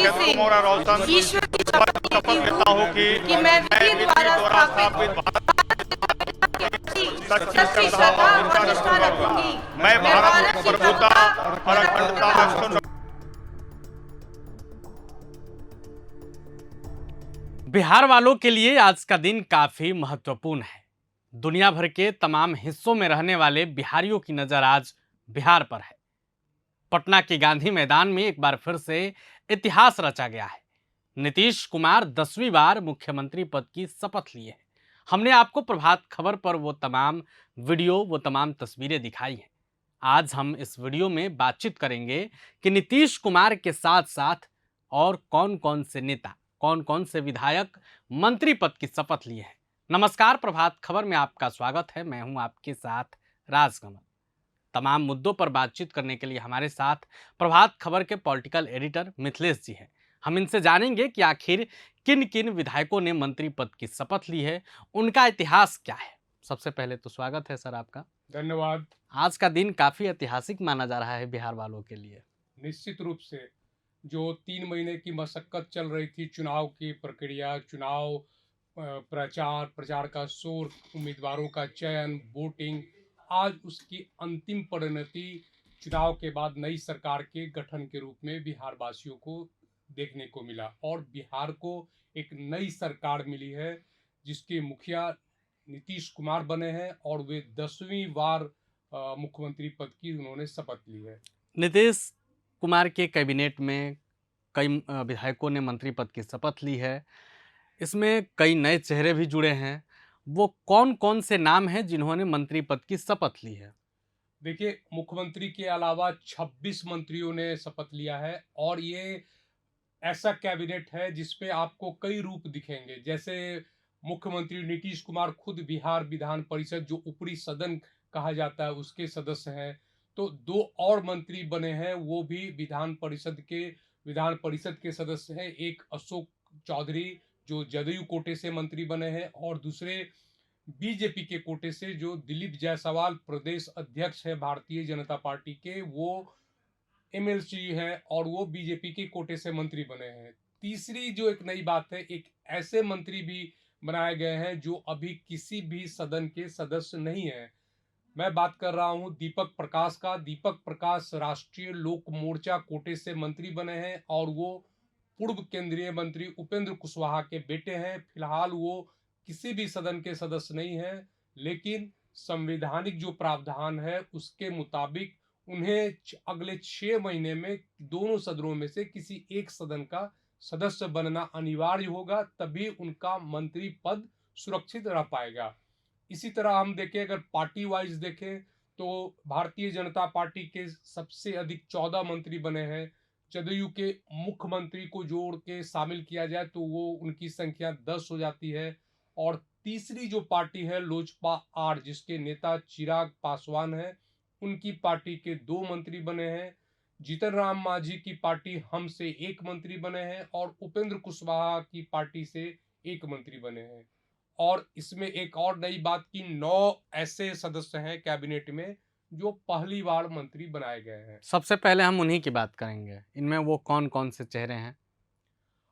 रोशनी से ईश्वर की शपथ लेती हूँ कि मैं विधि द्वारा स्थापित सच्ची श्रद्धा और निष्ठा रखूंगी। मैं भारत की प्रभुता और अखंडता में सुन। बिहार वालों के लिए आज का दिन काफी महत्वपूर्ण है। दुनिया भर के तमाम हिस्सों में रहने वाले बिहारियों की नजर आज बिहार पर है। पटना के गांधी मैदान में एक बार फिर से इतिहास रचा गया है। नीतीश कुमार 10वीं बार मुख्यमंत्री पद की शपथ लिए हैं। हमने आपको प्रभात खबर पर वो तमाम वीडियो, वो तमाम तस्वीरें दिखाई हैं। आज हम इस वीडियो में बातचीत करेंगे कि नीतीश कुमार के साथ साथ और कौन कौन से नेता, कौन कौन से विधायक मंत्री पद की शपथ लिए हैं। नमस्कार, प्रभात खबर में आपका स्वागत है। मैं हूं आपके साथ राजकमल। तमाम मुद्दों पर बातचीत करने के लिए हमारे साथ प्रभात खबर के पॉलिटिकल एडिटर मिथिलेश जी हैं। हम इनसे जानेंगे कि आखिर किन किन विधायकों ने मंत्री पद की शपथ ली है, उनका इतिहास क्या है। सबसे पहले तो स्वागत है सर आपका। धन्यवाद। आज का दिन काफी ऐतिहासिक माना जा रहा है बिहार वालों के लिए। निश्चित रूप से जो 3 महीने की मशक्कत चल रही थी, चुनाव की प्रक्रिया, चुनाव प्रचार का शोर, उम्मीदवारों का चयन, वोटिंग, आज उसकी अंतिम परिणति चुनाव के बाद नई सरकार के गठन के रूप में बिहार वासियों को देखने को मिला। और बिहार को एक नई सरकार मिली है जिसके मुखिया नीतीश कुमार बने हैं और वे 10वीं बार मुख्यमंत्री पद की उन्होंने शपथ ली है। नीतीश कुमार के कैबिनेट में कई विधायकों ने मंत्री पद की शपथ ली है। इसमें कई नए चेहरे भी जुड़े हैं। वो कौन कौन से नाम हैं जिन्होंने मंत्री पद की शपथ ली है? देखिए, मुख्यमंत्री के अलावा 26 मंत्रियों ने शपथ लिया है और ये ऐसा कैबिनेट है जिसपे आपको कई रूप दिखेंगे। जैसे मुख्यमंत्री नीतीश कुमार खुद बिहार विधान परिषद, जो ऊपरी सदन कहा जाता है, उसके सदस्य हैं। तो 2 और मंत्री बने हैं, वो भी विधान परिषद के सदस्य हैं। एक अशोक चौधरी जो जदयू कोटे से मंत्री बने हैं और दूसरे बीजेपी के कोटे से जो दिलीप जायसवाल प्रदेश अध्यक्ष है भारतीय जनता पार्टी के, वो एमएलसी है और वो बीजेपी के कोटे से मंत्री बने हैं। तीसरी जो एक नई बात है, एक ऐसे मंत्री भी बनाए गए हैं जो अभी किसी भी सदन के सदस्य नहीं है। मैं बात कर रहा हूं दीपक प्रकाश का। दीपक प्रकाश राष्ट्रीय लोक मोर्चा कोटे से मंत्री बने हैं और वो पूर्व केंद्रीय मंत्री उपेंद्र कुशवाहा के बेटे हैं। फिलहाल वो किसी भी सदन के सदस्य नहीं है, लेकिन संवैधानिक जो प्रावधान है उसके मुताबिक उन्हें अगले 6 महीने में दोनों सदनों में से किसी एक सदन का सदस्य बनना अनिवार्य होगा, तभी उनका मंत्री पद सुरक्षित रह पाएगा। इसी तरह हम देखें, अगर पार्टी वाइज देखें तो भारतीय जनता पार्टी के सबसे अधिक 14 मंत्री बने हैं। जदयू के मुख्यमंत्री को जोड़ के शामिल किया जाए तो वो उनकी संख्या 10 हो जाती है। और तीसरी जो पार्टी है लोजपा आर, जिसके नेता चिराग पासवान है, उनकी पार्टी के 2 मंत्री बने हैं। जीतन राम मांझी की पार्टी हम से 1 मंत्री बने हैं और उपेंद्र कुशवाहा की पार्टी से 1 मंत्री बने हैं। और इसमें एक और नई बात की 9 ऐसे सदस्य हैं कैबिनेट में जो पहली बार मंत्री बनाए गए हैं। सबसे पहले हम उन्हीं की बात करेंगे। इनमें वो कौन कौन से चेहरे हैं?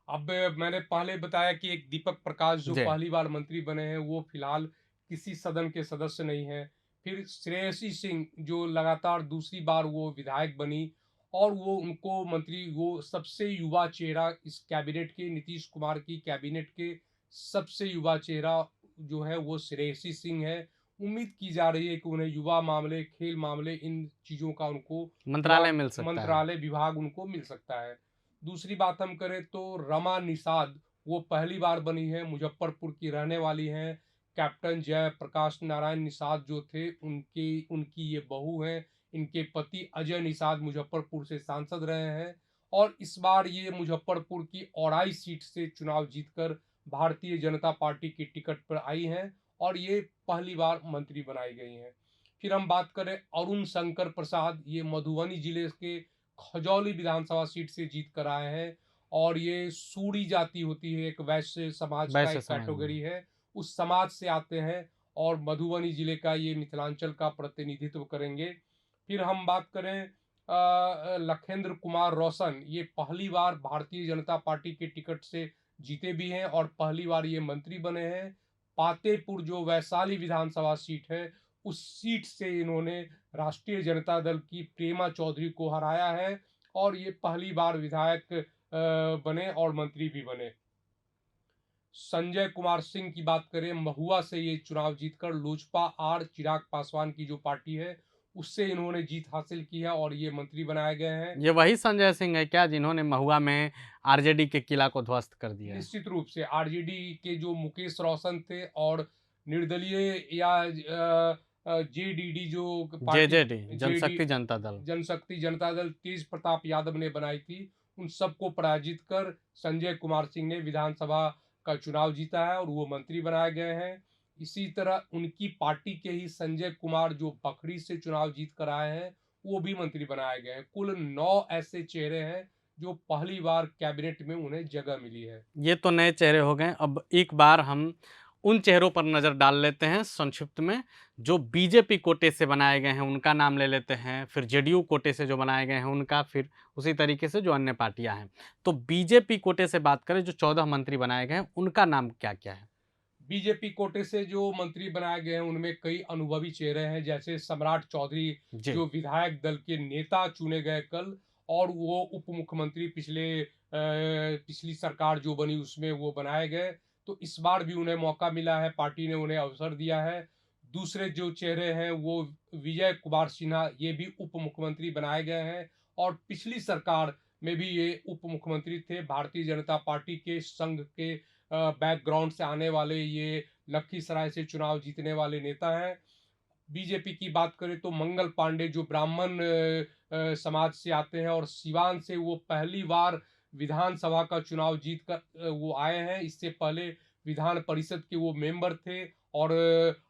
अब मैंने पहले बताया कि एक दीपक प्रकाश जो जी। पहली बार मंत्री बने हैं, वो फिलहाल किसी सदन के सदस्य नहीं है। फिर श्रेयसी सिंह जो लगातार दूसरी बार वो विधायक बनी और उनको मंत्री, वो सबसे युवा चेहरा इस कैबिनेट के, नीतीश कुमार की कैबिनेट के सबसे युवा चेहरा जो है वो श्रेयसी सिंह है। उम्मीद की जा रही है कि उन्हें युवा मामले, खेल मामले, इन चीज़ों का उनको मंत्रालय मिल सकता है। मंत्रालय विभाग उनको मिल सकता है। दूसरी बात हम करें तो रमा निषाद, वो पहली बार बनी है, मुजफ्फरपुर की रहने वाली हैं। कैप्टन जय प्रकाश नारायण निषाद जो थे, उनकी ये बहू हैं। इनके पति अजय निषाद मुजफ्फरपुर से सांसद रहे हैं और इस बार ये मुजफ्फरपुर की औराई सीट से चुनाव जीतकर भारतीय जनता पार्टी की टिकट पर आई हैं और ये पहली बार मंत्री बनाई गई हैं। फिर हम बात करें अरुण शंकर प्रसाद, ये मधुबनी जिले के खजौली विधानसभा सीट से जीत कर आए हैं और ये सूड़ी जाति होती है, एक वैश्य समाज का एक कैटेगरी है, उस समाज से आते हैं और मधुबनी जिले का ये मिथिलांचल का प्रतिनिधित्व करेंगे। फिर हम बात करें लखेंद्र कुमार रोशन ये पहली बार भारतीय जनता पार्टी के टिकट से जीते भी हैं और पहली बार ये मंत्री बने हैं। पातेपुर जो वैशाली विधानसभा सीट है, उस सीट से इन्होंने राष्ट्रीय जनता दल की प्रेमा चौधरी को हराया है और ये पहली बार विधायक बने और मंत्री भी बने। संजय कुमार सिंह की बात करें, महुआ से ये चुनाव जीतकर लोजपा आर चिराग पासवान की जो पार्टी है उससे इन्होंने जीत हासिल की है और ये मंत्री बनाए गए हैं। ये वही संजय सिंह है क्या जिन्होंने महुआ में आरजेडी के किला को ध्वस्त कर दिया है? निश्चित रूप से आरजेडी के जो मुकेश रोशन थे और निर्दलीय या जेडीडी जो जेजेडी, पार्टी जनशक्ति जनता दल तेज प्रताप यादव ने बनाई थी, उन सबको पराजित कर संजय कुमार सिंह ने विधानसभा का चुनाव जीता है और वो मंत्री बनाए गए हैं। इसी तरह उनकी पार्टी के ही संजय कुमार जो बखरी से चुनाव जीत कर आए हैं वो भी मंत्री बनाए गए हैं। कुल 9 ऐसे चेहरे हैं जो पहली बार कैबिनेट में उन्हें जगह मिली है। ये तो नए चेहरे हो गए। अब एक बार हम उन चेहरों पर नज़र डाल लेते हैं संक्षिप्त में। जो बीजेपी कोटे से बनाए गए हैं उनका नाम ले लेते हैं, फिर जेडीयू कोटे से जो बनाए गए हैं उनका, फिर उसी तरीके से जो अन्य पार्टियां हैं। तो बीजेपी कोटे से बात करें, जो 14 मंत्री बनाए गए हैं उनका नाम क्या क्या है? बीजेपी कोटे से जो मंत्री बनाए गए हैं उनमें कई अनुभवी चेहरे हैं, जैसे सम्राट चौधरी जी। जो विधायक दल के नेता चुने गए कल, और वो उप मुख्यमंत्री पिछली सरकार जो बनी उसमें वो बनाए गए, तो इस बार भी उन्हें मौका मिला है, पार्टी ने उन्हें अवसर दिया है। दूसरे जो चेहरे हैं वो विजय कुमार सिन्हा, ये भी उप मुख्यमंत्री बनाए गए हैं और पिछली सरकार में भी ये उप मुख्यमंत्री थे। भारतीय जनता पार्टी के संघ के बैकग्राउंड से आने वाले ये लखीसराय से चुनाव जीतने वाले नेता हैं। बीजेपी की बात करें तो मंगल पांडे जो ब्राह्मण समाज से आते हैं और सिवान से वो पहली बार विधानसभा का चुनाव जीत कर वो आए हैं। इससे पहले विधान परिषद के वो मेंबर थे और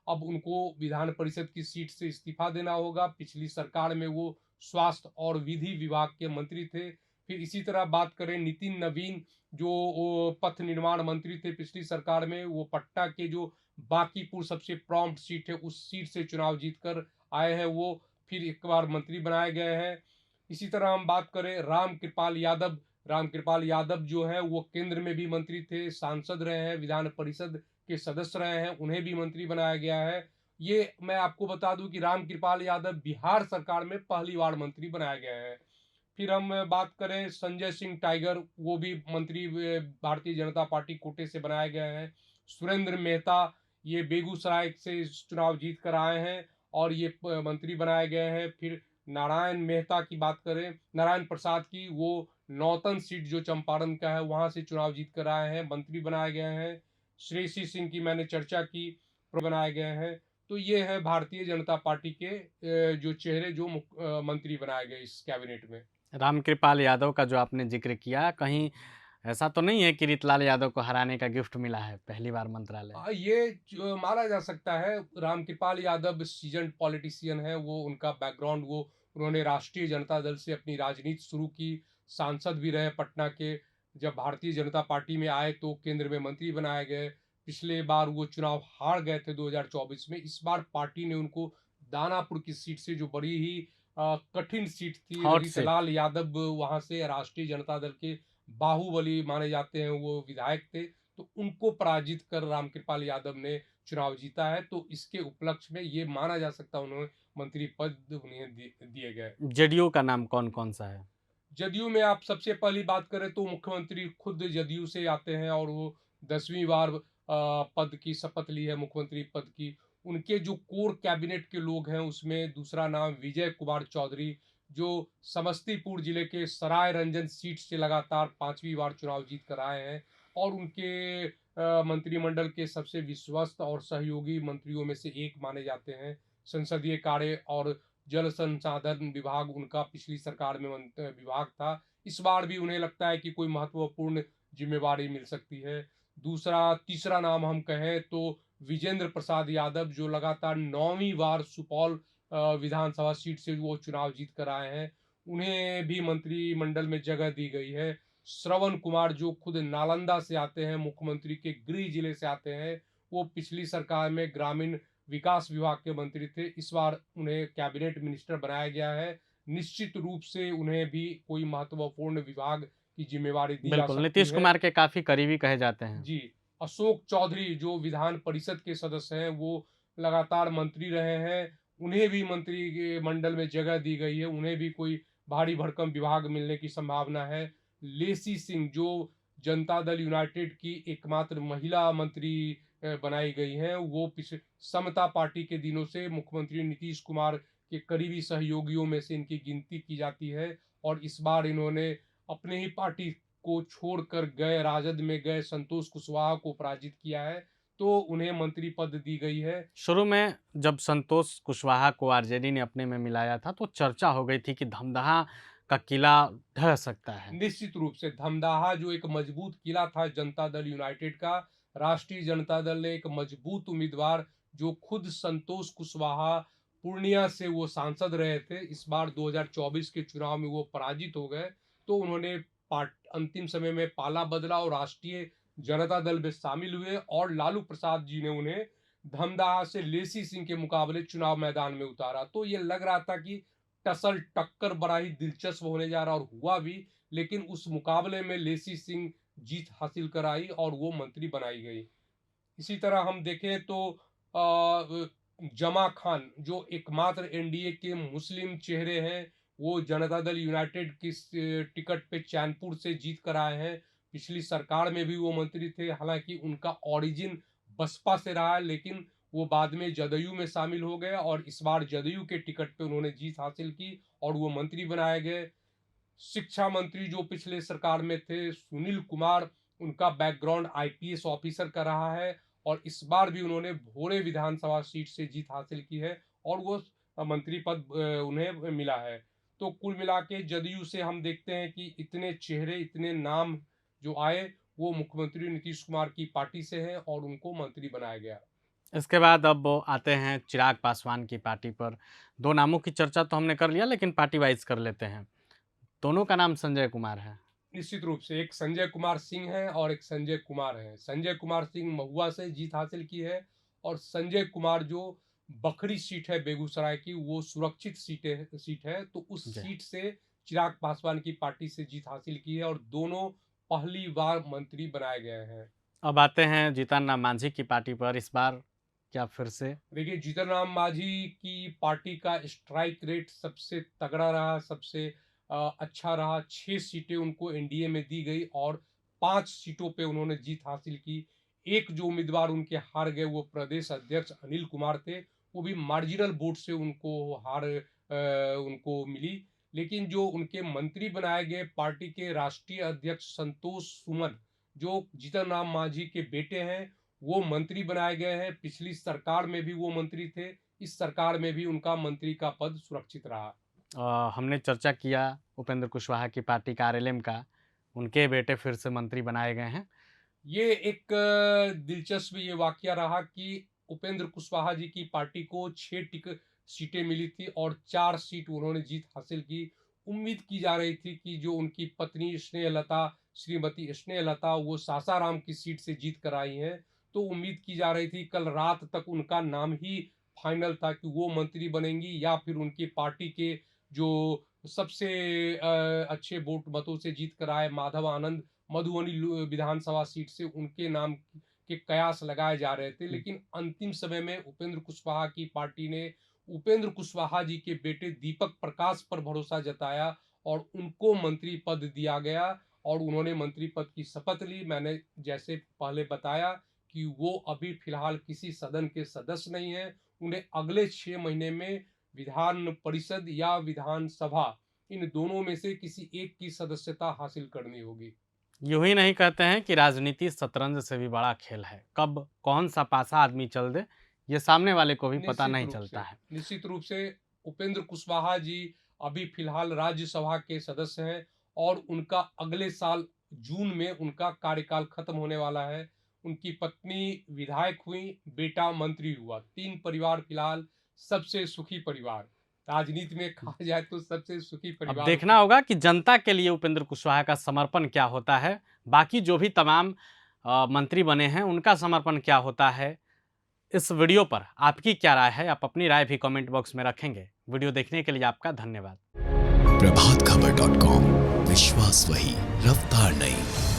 अब उनको विधान परिषद की सीट से इस्तीफा देना होगा। पिछली सरकार में वो स्वास्थ्य और विधि विभाग के मंत्री थे। फिर इसी तरह बात करें नितिन नवीन जो पथ निर्माण मंत्री थे पिछली सरकार में, वो पटना के जो बांकीपुर सबसे प्रॉम्प्ट सीट है उस सीट से चुनाव जीतकर आए हैं, वो फिर एक बार मंत्री बनाए गए हैं। इसी तरह हम बात करें राम कृपाल यादव जो है वो केंद्र में भी मंत्री थे, सांसद रहे हैं, विधान परिषद के सदस्य रहे हैं, उन्हें भी मंत्री बनाया गया है। ये मैं आपको बता दूं कि राम कृपाल यादव बिहार सरकार में पहली बार मंत्री बनाए गए हैं। फिर हम बात करें संजय सिंह टाइगर, वो भी मंत्री भारतीय जनता पार्टी कोटे से बनाए गए हैं। सुरेंद्र मेहता ये बेगूसराय से चुनाव जीत कर आए हैं और ये मंत्री बनाए गए हैं। फिर नारायण मेहता की बात करें, नारायण प्रसाद की, वो नौतन सीट जो चंपारण का है वहां से चुनाव जीत कर आए हैं, मंत्री बनाए गए हैं। श्रेयसी सिंह की मैंने चर्चा की, बनाए गए हैं। तो ये है भारतीय जनता पार्टी के जो चेहरे जो मंत्री बनाए गए इस कैबिनेट में। रामकृपाल यादव का जो आपने जिक्र किया, कहीं ऐसा तो नहीं है कि रितलाल यादव को हराने का गिफ्ट मिला है पहली बार मंत्रालय? ये माना जा सकता है। रामकृपाल यादव सीजन पॉलिटिशियन है, वो उनका बैकग्राउंड, वो उन्होंने राष्ट्रीय जनता दल से अपनी राजनीति शुरू की, सांसद भी रहे पटना के। जब भारतीय जनता पार्टी में आए तो केंद्र में मंत्री बनाए गए। पिछले बार वो चुनाव हार गए थे 2024 में। इस बार पार्टी ने उनको दानापुर की सीट से, जो बड़ी ही कठिन सीट थी, हॉट सीट। रितलाल यादव वहां से राष्ट्रीय जनता दल के बाहुबली माने जाते हैं, वो विधायक थे, तो उनको पराजित कर रामकृपाल यादव ने चुनाव जीता है। तो इसके उपलक्ष्य में ये माना जा सकता है उन्हें मंत्री पद उन्हें दिए गए। जेडीयू का नाम कौन कौन सा है? जदयू में आप सबसे पहली बात करें तो मुख्यमंत्री खुद जदयू से आते हैं और वो 10वीं बार पद की शपथ ली है, मुख्यमंत्री पद की। उनके जो कोर कैबिनेट के लोग हैं उसमें दूसरा नाम विजय कुमार चौधरी, जो समस्तीपुर जिले के सराय रंजन सीट से लगातार 5वीं बार चुनाव जीत कर आए हैं और उनके मंत्रिमंडल के सबसे विश्वस्त और सहयोगी मंत्रियों में से एक माने जाते हैं। संसदीय कार्य और जल संसाधन विभाग उनका पिछली सरकार में विभाग था। इस बार भी उन्हें लगता है कि कोई महत्वपूर्ण जिम्मेवारी मिल सकती है। तीसरा नाम हम कहें तो विजेंद्र प्रसाद यादव, जो लगातार 9वीं बार सुपौल विधानसभा सीट से वो चुनाव जीत कर आए हैं, उन्हें भी मंत्रिमंडल में जगह दी गई है। श्रवण कुमार जो खुद नालंदा से आते हैं, मुख्यमंत्री के गृह जिले से आते हैं, वो पिछली सरकार में ग्रामीण विकास विभाग के मंत्री थे। इस बार उन्हें कैबिनेट मिनिस्टर बनाया गया है। निश्चित रूप से उन्हें भी कोई महत्वपूर्ण विभाग की जिम्मेवारी दी जा बिल्कुल, सकती नीतीश है। कुमार के काफी करीबी कहे जाते हैं। जी, अशोक चौधरी जो विधान परिषद के सदस्य हैं, वो लगातार मंत्री रहे हैं। उन्हें भी मंत्री के मंडल में जगह दी गई है, उन्हें भी कोई भारी भरकम विभाग मिलने की संभावना है। लेसी सिंह जो जनता दल यूनाइटेड की एकमात्र महिला मंत्री बनाई गई हैं, वो समता पार्टी के दिनों से मुख्यमंत्री नीतीश कुमार के करीबी सहयोगियों में से इनकी गिनती की जाती है और इस बार इन्होंने अपने ही पार्टी को छोड़कर गए राजद में गए संतोष कुशवाहा को पराजित किया है, तो उन्हें मंत्री पद दी गई है। शुरू में जब संतोष कुशवाहा को आरजेडी ने अपने में मिलाया था तो चर्चा हो गई थी कि धमदाहा का किला ढह सकता है। निश्चित रूप से धमदाहा जो एक मजबूत किला था जनता दल यूनाइटेड का, राष्ट्रीय जनता दल ने एक मजबूत उम्मीदवार जो खुद संतोष कुशवाहा पूर्णिया से वो सांसद रहे थे, इस बार 2024 के चुनाव में वो पराजित हो गए, तो उन्होंने अंतिम समय में पाला बदला और राष्ट्रीय जनता दल में शामिल हुए और लालू प्रसाद जी ने उन्हें धमदाहा से लेसी सिंह के मुकाबले चुनाव मैदान में उतारा। तो ये लग रहा था कि टसल टक्कर बड़ा ही दिलचस्प होने जा रहा और हुआ भी, लेकिन उस मुकाबले में लेसी सिंह जीत हासिल कर आई और वो मंत्री बनाई गई। इसी तरह हम देखें तो जमा खान जो एकमात्र एनडीए के मुस्लिम चेहरे हैं, वो जनता दल यूनाइटेड की टिकट पे चैनपुर से जीत कर आए हैं। पिछली सरकार में भी वो मंत्री थे, हालांकि उनका ओरिजिन बसपा से रहा है, लेकिन वो बाद में जदयू में शामिल हो गए और इस बार जदयू के टिकट पे उन्होंने जीत हासिल की और वो मंत्री बनाए गए। शिक्षा मंत्री जो पिछले सरकार में थे सुनील कुमार, उनका बैकग्राउंड आईपीएस ऑफिसर का रहा है और इस बार भी उन्होंने भोरे विधानसभा सीट से जीत हासिल की है और वो मंत्री पद उन्हें मिला है। तो कुल मिला के जदयू से हम देखते हैं कि इतने चेहरे, इतने नाम जो आए वो मुख्यमंत्री नीतीश कुमार की पार्टी से हैं और उनको मंत्री बनाया गया। इसके बाद अब आते हैं चिराग पासवान की पार्टी पर। दो नामों की चर्चा तो हमने कर लिया, लेकिन पार्टी वाइज कर लेते हैं। दोनों का नाम संजय कुमार है। निश्चित रूप से एक संजय कुमार सिंह है और एक संजय कुमार है। संजय कुमार सिंह महुआ से जीत हासिल की है और संजय कुमार जो बखरी सीट है बेगूसराय की, वो सुरक्षित सीट है, तो उस सीट से चिराग पासवान की पार्टी से जीत हासिल की है और दोनों पहली बार मंत्री बनाए गए हैं। अब आते हैं जीतन राम मांझी की पार्टी पर। इस बार क्या फिर से? देखिए, जीतन राम मांझी की पार्टी का स्ट्राइक रेट सबसे तगड़ा रहा, सबसे अच्छा रहा। 6 सीटें उनको एनडीए में दी गई और 5 सीटों पे उन्होंने जीत हासिल की। एक जो उम्मीदवार उनके हार गए वो प्रदेश अध्यक्ष अनिल कुमार थे, वो भी मार्जिनल वोट से उनको हार उनको मिली। लेकिन जो उनके मंत्री बनाए गए पार्टी के राष्ट्रीय अध्यक्ष संतोष सुमन, जो जीतन राम मांझी के बेटे हैं, वो मंत्री बनाए गए हैं। पिछली सरकार में भी वो मंत्री थे, इस सरकार में भी उनका मंत्री का पद सुरक्षित रहा। हमने चर्चा किया उपेंद्र कुशवाहा की पार्टी का आरएलएम का, उनके बेटे फिर से मंत्री बनाए गए हैं। ये एक दिलचस्प ये वाकया रहा कि उपेंद्र कुशवाहा जी की पार्टी को 6 सीटें मिली थी और 4 सीट उन्होंने जीत हासिल की। उम्मीद की जा रही थी कि जो उनकी पत्नी स्नेहलता, श्रीमती स्नेहलता, वो सासाराम की सीट से जीत कर आई हैं, तो उम्मीद की जा रही थी, कल रात तक उनका नाम ही फाइनल था कि वो मंत्री बनेंगी या फिर उनकी पार्टी के जो सबसे अच्छे वोट मतों से जीत कर आए माधव आनंद मधुबनी विधानसभा सीट से, उनके नाम के कयास लगाए जा रहे थे। लेकिन अंतिम समय में उपेंद्र कुशवाहा की पार्टी ने उपेंद्र कुशवाहा जी के बेटे दीपक प्रकाश पर भरोसा जताया और उनको मंत्री पद दिया गया और उन्होंने मंत्री पद की शपथ ली। मैंने जैसे पहले बताया कि वो अभी फिलहाल किसी सदन के सदस्य नहीं है, उन्हें अगले 6 महीने में विधान परिषद या विधानसभा, इन दोनों में से किसी एक की सदस्यता हासिल करनी होगी। यूं ही नहीं कहते हैं कि राजनीति शतरंज से भी बड़ा खेल है। कब कौन सा पासा आदमी चल दे, ये सामने वाले को भी पता नहीं चलता है। निश्चित रूप से उपेंद्र कुशवाहा जी अभी फिलहाल राज्यसभा के सदस्य हैं और उनका अगले साल जून में उनका कार्यकाल खत्म होने वाला है। उनकी पत्नी विधायक हुई, बेटा मंत्री हुआ। 3 परिवार फिलहाल सबसे सुखी परिवार, राजनीति में कहा जाए तो सबसे सुखी परिवार। अब देखना होगा कि जनता के लिए उपेंद्र कुशवाहा का समर्पण क्या होता है, बाकी जो भी तमाम मंत्री बने हैं उनका समर्पण क्या होता है। इस वीडियो पर आपकी क्या राय है? आप अपनी राय भी कमेंट बॉक्स में रखेंगे। वीडियो देखने के लिए आपका धन्यवाद। प्रभातखबर.com, विश्वास वही, रफ्तार नहीं।